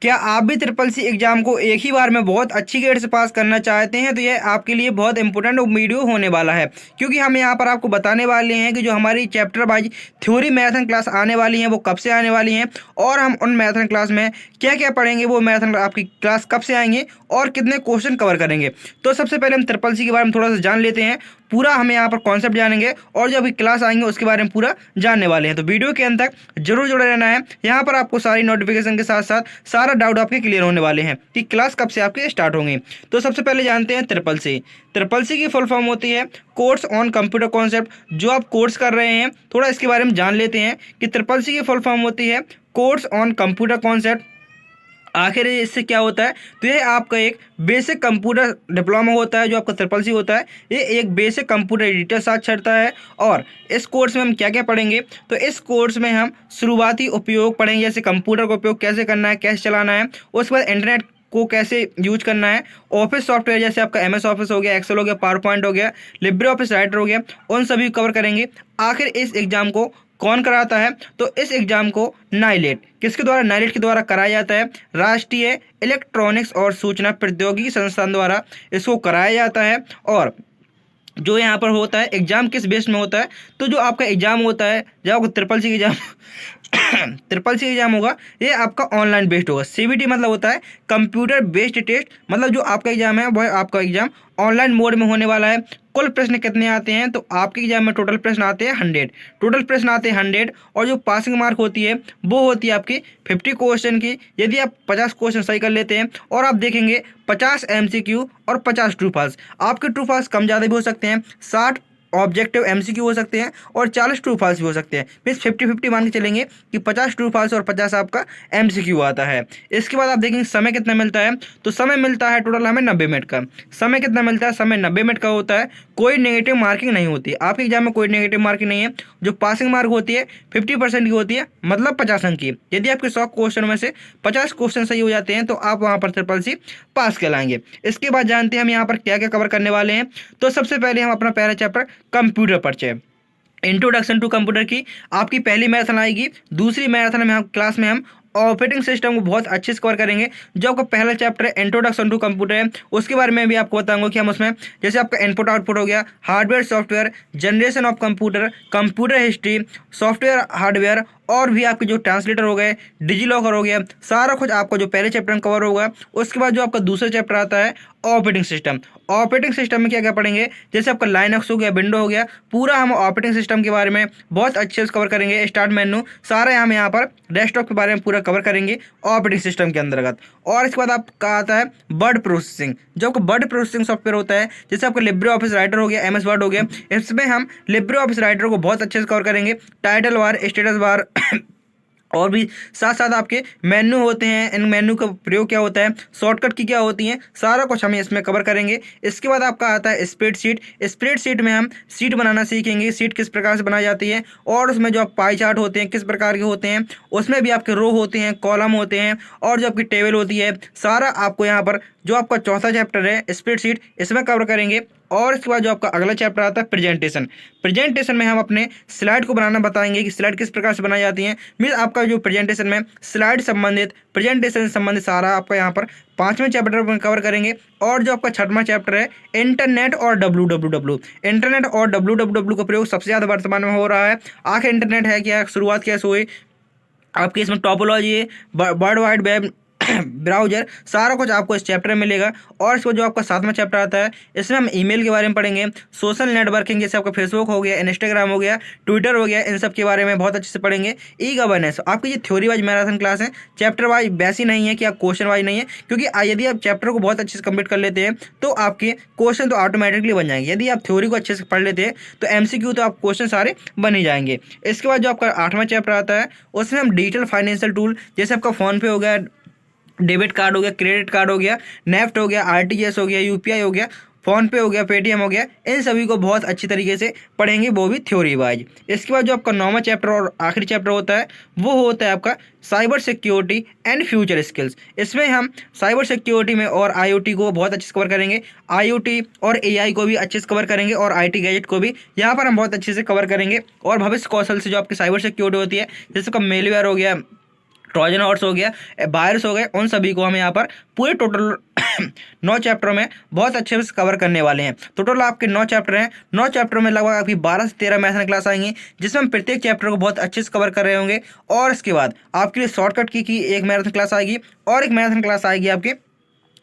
क्या आप भी ट्रिपल सी एग्जाम को एक ही बार में बहुत अच्छी ग्रेड से पास करना चाहते हैं तो यह आपके लिए बहुत इंपॉर्टेंट वीडियो होने वाला है, क्योंकि हम यहाँ पर आपको बताने वाले हैं कि जो हमारी chapter wise theory Maithon class आने वाली हैं वो कब से आने वाली हैं, और हम उन मैथन क्लास में क्या क्या पढ़ेंगे, वो मैथन आपकी क्लास कब से आएंगे और कितने क्वेश्चन कवर करेंगे। तो सबसे पहले हम ट्रिपल सी के बारे में थोड़ा सा जान लेते हैं। पूरा हम यहाँ पर कॉन्सेप्ट जानेंगे और जो अभी क्लास आएंगे उसके बारे में पूरा जानने वाले हैं, तो वीडियो के अंत तक जरूर जुड़े रहना है। यहाँ पर आपको सारी नोटिफिकेशन के साथ साथ सारा डाउट आपके क्लियर होने वाले हैं कि क्लास कब से आपके स्टार्ट होंगे। तो सबसे पहले जानते हैं ट्रिपल सी। ट्रिपल सी की फुल फॉर्म होती है कोर्स ऑन कंप्यूटर कॉन्सेप्ट। जो आप कोर्स कर रहे हैं थोड़ा इसके बारे में जान लेते हैं कि ट्रिपल सी की फुल फॉर्म होती है कोर्स ऑन कंप्यूटर कॉन्सेप्ट। आखिर इससे क्या होता है, तो ये आपका एक बेसिक कंप्यूटर डिप्लोमा होता है। जो आपका ट्रिपल सी होता है ये एक बेसिक कंप्यूटर एडिटर साक्षरता है। और इस कोर्स में हम क्या क्या पढ़ेंगे, तो इस कोर्स में हम शुरुआती उपयोग पढ़ेंगे, जैसे कंप्यूटर का उपयोग कैसे करना है, कैसे चलाना है, उसके बाद इंटरनेट को कैसे यूज करना है, ऑफिस सॉफ्टवेयर जैसे आपका एमएस ऑफिस हो गया, एक्सेल हो गया, पावर पॉइंट हो गया, लिब्रे ऑफिस राइटर हो गया, उन सभी को कवर करेंगे। आखिर इस एग्जाम को कौन कराता है, तो इस एग्जाम को नाइलेट किसके द्वारा, नाइलेट के द्वारा कराया जाता है। राष्ट्रीय इलेक्ट्रॉनिक्स और सूचना प्रौद्योगिकी संस्थान द्वारा इसको कराया जाता है। और जो यहाँ पर होता है एग्जाम किस बेस में होता है, तो जो आपका एग्जाम होता है, जब आपको triple C exam triple C exam होगा ये आपका ऑनलाइन बेस्ड होगा। सीबीटी मतलब होता है कंप्यूटर बेस्ड टेस्ट, मतलब जो आपका एग्जाम है वह आपका एग्जाम ऑनलाइन मोड में होने वाला है। कुल प्रश्न कितने आते हैं, तो आपके एग्जाम में टोटल प्रश्न आते हैं 100, टोटल प्रश्न आते हैं 100। और जो पासिंग मार्क होती है वो होती है आपकी 50 क्वेश्चन की। यदि आप 50 क्वेश्चन सही कर लेते हैं और आप देखेंगे 50 एमसीक्यू और 50 ट्रू फॉल्स, आपके ट्रू फॉल्स कम ज़्यादा भी हो सकते हैं, 60 ऑब्जेक्टिव एमसीक्यू हो सकते हैं और 40 ट्रू फॉल्स भी हो सकते हैं। मीन्स 50-50 मान के चलेंगे कि 50 ट्रू फॉल्स और 50 आपका एमसीक्यू आता है। इसके बाद आप देखेंगे समय कितना मिलता है, तो समय मिलता है टोटल हमें 90 मिनट का। समय कितना मिलता है, समय 90 मिनट का होता है। कोई नेगेटिव मार्किंग नहीं होती आपके एग्जाम में, कोई नेगेटिव मार्किंग नहीं है। जो पासिंग मार्क होती है 50% की होती है, मतलब 50 अंक की। यदि आपके 100 क्वेश्चन में से 50 क्वेश्चन सही हो जाते हैं तो आप वहाँ पर ट्रिपल सी पास कहलाएंगे। इसके बाद जानते हैं हम यहाँ पर क्या क्या कवर करने वाले हैं। तो सबसे पहले हम अपना पहला चैप्टर कंप्यूटर परिचय, इंट्रोडक्शन टू कंप्यूटर की आपकी पहली मैराथन आएगी। दूसरी मैराथन में हम क्लास में हम ऑपरेटिंग सिस्टम को बहुत अच्छे से कवर करेंगे। जो आपका पहला चैप्टर है इंट्रोडक्शन टू कंप्यूटर है, उसके बारे में भी आपको बताऊंगा कि हम उसमें जैसे आपका इनपुट आउटपुट हो गया, hardware software, generation of computer, computer history, software hardware, और भी आपके जो ट्रांसलेटर हो गए, डिजी लॉकर हो गया, सारा कुछ आपका जो पहले चैप्टर में कवर होगा। उसके बाद जो आपका दूसरा चैप्टर आता है ऑपरेटिंग सिस्टम। ऑपरेटिंग सिस्टम में क्या क्या पढ़ेंगे, जैसे आपका लाइनक्स हो गया, विंडो हो गया, पूरा हम ऑपरेटिंग सिस्टम के बारे में बहुत अच्छे से कवर करेंगे। स्टार्ट मेन्यू सारा हम यहाँ पर डेस्कटॉप के बारे में पूरा कवर करेंगे ऑपरेटिंग सिस्टम के अंतर्गत। और इसके बाद आपका आता है वर्ड प्रोसेसिंग। जो आपका वर्ड प्रोसेसिंग सॉफ्टवेयर होता है, जैसे आपका लिब्रे ऑफिस राइटर हो गया, एमएस वर्ड हो गया, इसमें हम लिब्रे ऑफिस राइटर को बहुत अच्छे से कवर करेंगे। टाइटल बार, स्टेटस बार और भी साथ साथ आपके मेन्यू होते हैं, इन मेन्यू का प्रयोग क्या होता है, शॉर्टकट की क्या होती हैं, सारा कुछ हम इसमें कवर करेंगे। इसके बाद आपका आता है स्प्रेडशीट। स्प्रेडशीट में हम सीट बनाना सीखेंगे, सीट किस प्रकार से बनाई जाती है, और उसमें जो आप पाई चार्ट होते हैं किस प्रकार के होते हैं, उसमें भी आपके रो होते हैं, कॉलम होते हैं, और जो आपकी टेबल होती है, सारा आपको यहाँ पर जो आपका चौथा चैप्टर है स्प्रेडशीट, इसमें कवर करेंगे। और इसके बाद जो आपका अगला चैप्टर आता है प्रेजेंटेशन। प्रेजेंटेशन में हम अपने स्लाइड को बनाना बताएंगे कि स्लाइड किस प्रकार से बनाई जाती हैं। मीन्स आपका जो प्रेजेंटेशन में स्लाइड संबंधित, प्रेजेंटेशन से संबंधित सारा आपका यहाँ पर 5वें चैप्टर में कवर करेंगे। और जो आपका 6वां चैप्टर है इंटरनेट और डब्ल्यू, इंटरनेट और डब्ल्यू का प्रयोग सबसे ज़्यादा वर्तमान में हो रहा है। आखिर इंटरनेट है क्या, शुरुआत कैसे हुई, आपके इसमें टोपोलॉजी है, वर्ल्ड वाइड वेब, ब्राउजर, सारा कुछ आपको इस चैप्टर में मिलेगा। और इसको जो आपका 7वां चैप्टर आता है इसमें हम ईमेल के बारे में पढ़ेंगे, सोशल नेटवर्किंग, जैसे आपका फेसबुक हो गया, इंस्टाग्राम हो गया, ट्विटर हो गया, इन सब के बारे में बहुत अच्छे से पढ़ेंगे। ई गवर्नेंस आपकी ये थ्योरी वाइज मैराथन क्लास है, चैप्टर वाइज वैसी नहीं है कि आप क्वेश्चन वाइज नहीं है, क्योंकि यदि आप चैप्टर को बहुत अच्छे से कंप्लीट कर लेते हैं तो आपके क्वेश्चन तो ऑटोमेटिकली बन जाएंगे। यदि आप थ्योरी को अच्छे से पढ़ लेते हैं तो एमसीक्यू तो आप क्वेश्चन सारे बन ही जाएंगे। इसके बाद जो आपका 8वां चैप्टर आता है उसमें हम डिजिटल फाइनेंशियल टूल, जैसे आपका फोन पे हो गया, डेबिट कार्ड हो गया, क्रेडिट कार्ड हो गया, नेफ्ट हो गया, आरटीजीएस हो गया, यूपीआई हो गया, फ़ोन पे हो गया, पेटीएम हो गया, इन सभी को बहुत अच्छी तरीके से पढ़ेंगे, वो भी थ्योरी वाइज। इसके बाद जो आपका 9वां चैप्टर और आखिरी चैप्टर होता है वो होता है आपका cyber security and future skills. इसमें हम साइबर सिक्योरिटी में और आईओटी को बहुत अच्छे से कवर करेंगे, आईओटी और एआई को भी अच्छे से कवर करेंगे, और आईटी गैजेट को भी यहाँ पर हम बहुत अच्छे से कवर करेंगे। और भविष्य कौशल से जो आपकी साइबर सिक्योरिटी होती है, जैसे का मेलवेयर हो गया, ट्रोजन हॉर्स हो गया, वायरस हो गए, उन सभी को हम यहाँ पर पूरे टोटल 9 चैप्टरों में बहुत अच्छे से कवर करने वाले हैं। टोटल आपके 9 चैप्टर हैं। 9 चैप्टरों में लगभग आपकी 12 से 13 मैथन क्लास आएंगी, जिसमें हम प्रत्येक चैप्टर को बहुत अच्छे से कवर कर रहे होंगे। और इसके बाद आपके लिए शॉर्टकट की एक मैराथन क्लास आएगी और एक मैराथन क्लास आएगी आपके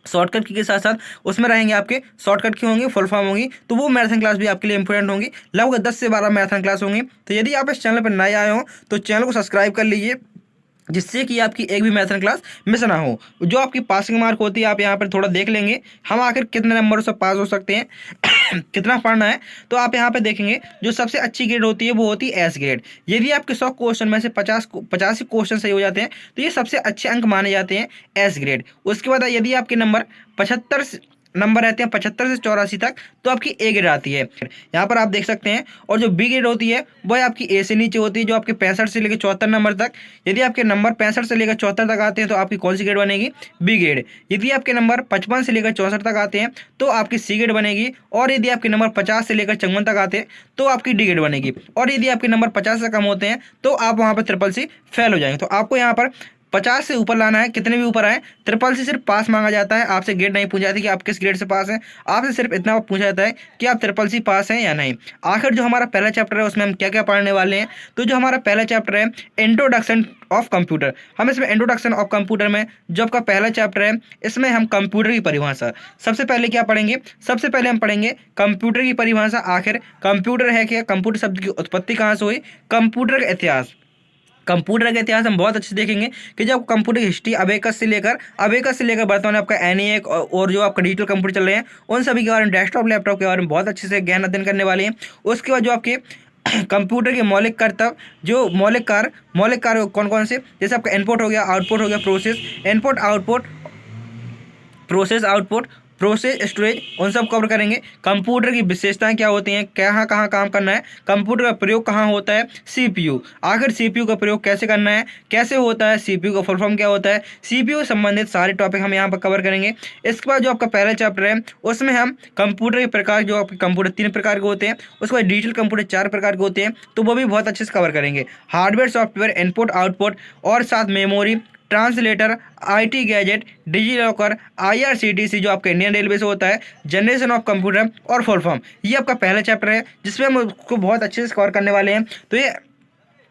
शॉर्टकट की के साथ साथ उसमें रहेंगे आपके शॉर्टकट की होंगी, फुल फॉर्म होंगी, तो वो मैराथन क्लास भी आपके लिए इंपॉर्टेंट होंगी। लगभग 10 से 12 मैराथन क्लास होंगी। तो यदि आप इस चैनल पर नए आए हो तो चैनल को सब्सक्राइब कर लीजिए, जिससे कि आपकी एक भी मैथन क्लास मिस ना हो। जो आपकी पासिंग मार्क होती है आप यहाँ पर थोड़ा देख लेंगे, हम आखिर कितने नंबरों से पास हो सकते हैं कितना पढ़ना है, तो आप यहाँ पे देखेंगे जो सबसे अच्छी ग्रेड होती है वो होती है एस ग्रेड। यदि आपके 100 क्वेश्चन में से 50 क्वेश्चन सही हो जाते हैं तो ये सबसे अच्छे अंक माने जाते हैं एस ग्रेड। उसके बाद यदि आपके नंबर 75 नंबर रहते हैं 75 से 84 तक, तो आपकी ए ग्रेड आती है। यहाँ पर आप देख सकते हैं। और जो बी ग्रेड होती है वह आपकी ए से नीचे होती है, जो आपके 65 से लेकर 74 नंबर तक। यदि आपके नंबर 65 से लेकर 74 तक आते हैं तो आपकी कौन सी ग्रेड बनेगी? B grade. यदि आपके नंबर 55 से लेकर 64 तक आते हैं तो आपकी सी ग्रेड बनेगी। और यदि आपके नंबर 50 से लेकर 54 तक आते हैं तो आपकी डी ग्रेड बनेगी। और यदि आपके नंबर 50 से कम होते हैं तो आप वहाँ पर ट्रिपल सी फेल हो जाएंगे। तो आपको यहाँ पर 50 से ऊपर लाना है, कितने भी ऊपर आए ट्रिपल सी सिर्फ पास मांगा जाता है। आपसे ग्रेड नहीं पूछा जाती कि आप किस ग्रेड से पास हैं, आपसे सिर्फ इतना पूछा जाता है कि आप ट्रिपल सी पास हैं या नहीं। आखिर जो हमारा पहला चैप्टर है उसमें हम क्या क्या पढ़ने वाले हैं, तो जो हमारा पहला चैप्टर है इंट्रोडक्शन ऑफ कंप्यूटर, हम इसमें इंट्रोडक्शन ऑफ कंप्यूटर में जो आपका पहला चैप्टर है इसमें हम कंप्यूटर की परिभाषा सबसे पहले क्या पढ़ेंगे? सबसे पहले हम पढ़ेंगे कंप्यूटर की परिभाषा। आखिर कंप्यूटर है क्या, कंप्यूटर शब्द की उत्पत्ति कहाँ से हुई, कंप्यूटर का इतिहास। कंप्यूटर का इतिहास हम बहुत अच्छे से देखेंगे कि जब कंप्यूटर की हिस्ट्री अबेकस से लेकर वर्तमान आपका एनईएक और जो आपका डिजिटल कंप्यूटर चल रहे हैं उन सभी के बारे में, डेस्कटॉप लैपटॉप के बारे में बहुत अच्छे से ज्ञान अध्ययन करने वाले हैं। उसके बाद जो आपके कंप्यूटर के मौलिक कर्तव्य, जो मौलिक कार्य कौन कौन से, जैसे आपका इनपुट हो गया, आउटपुट हो गया, प्रोसेस आउटपुट, प्रोसेस स्टोरेज, उन सब कवर करेंगे। कंप्यूटर की विशेषताएं क्या होती हैं, कहाँ कहाँ काम करना है, कंप्यूटर का प्रयोग कहाँ होता है, सीपीयू। आखिर सीपीयू का प्रयोग कैसे करना है, कैसे होता है, सीपीयू का फुल फॉर्म क्या होता है, सीपीयू संबंधित सारे टॉपिक हम यहाँ पर कवर करेंगे। इसके बाद जो आपका पहला चैप्टर है उसमें हम कंप्यूटर के प्रकार, जो आपके कंप्यूटर 3 प्रकार के होते हैं, उसके बाद डिजिटल कंप्यूटर 4 प्रकार के होते हैं, तो वो भी बहुत अच्छे से कवर करेंगे। हार्डवेयर, सॉफ्टवेयर, इनपुट आउटपुट और साथ memory, translator, IT gadget, DigiLocker, IRCTC जो आपका इंडियन रेलवे से होता है, जनरेशन ऑफ कंप्यूटर और फुल फॉर्म, ये आपका पहला चैप्टर है जिसमें हम उसको बहुत अच्छे से कवर करने वाले हैं। तो ये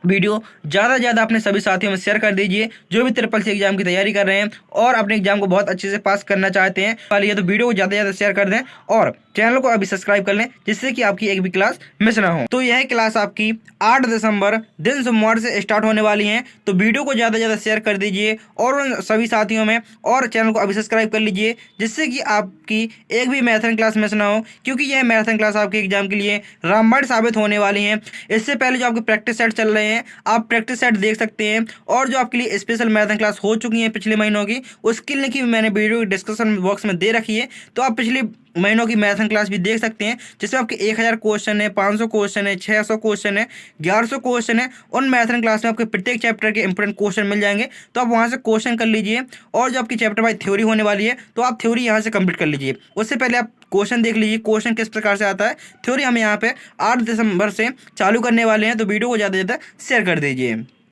वीडियो ज़्यादा से ज़्यादा अपने सभी साथियों में शेयर कर दीजिए जो भी ट्रिपल सी एग्जाम की तैयारी कर रहे हैं और अपने एग्जाम को बहुत अच्छे से पास करना चाहते हैं वाली है, तो वीडियो को ज़्यादा से ज़्यादा शेयर कर दें और चैनल को अभी सब्सक्राइब कर लें, जिससे कि आपकी एक भी क्लास मिस ना हो। तो यह क्लास आपकी 8 दिसंबर दिन सोमवार से स्टार्ट होने वाली है, तो वीडियो को ज़्यादा से ज़्यादा शेयर कर दीजिए और उन सभी साथियों में, और चैनल को अभी सब्सक्राइब कर लीजिए, जिससे कि आपकी एक भी मैराथन क्लास मिस ना हो, क्योंकि यह मैराथन क्लास आपके एग्जाम के लिए रामबाण साबित होने वाली है। इससे पहले जो आपके प्रैक्टिस सेट चल रहे हैं आप प्रैक्टिस सेट देख सकते हैं, और जो आपके लिए स्पेशल मैराथन क्लास हो चुकी है पिछले महीनों की, उसकी लिंक भी मैंने वीडियो डिस्क्रिप्शन बॉक्स में दे रखी है, तो आप पिछले महीनों की मैराथन क्लास भी देख सकते हैं, जिसमें आपके 1000 क्वेश्चन है, 500 क्वेश्चन है, 600 क्वेश्चन है, 1100 क्वेश्चन है। उन मैराथन क्लास में आपके प्रत्येक चैप्टर के इंपोर्टेंट क्वेश्चन मिल जाएंगे, तो आप वहां से क्वेश्चन कर लीजिए। और जो आपकी चैप्टर वाइज थ्योरी होने वाली है तो आप थ्योरी यहाँ से कंप्लीट कर लीजिए। उससे पहले आप क्वेश्चन देख लीजिए, क्वेश्चन किस प्रकार से आता है। थ्योरी हम यहाँ पे 8 दिसंबर से चालू करने वाले हैं, तो वीडियो को ज़्यादा से ज़्यादा शेयर कर दीजिए।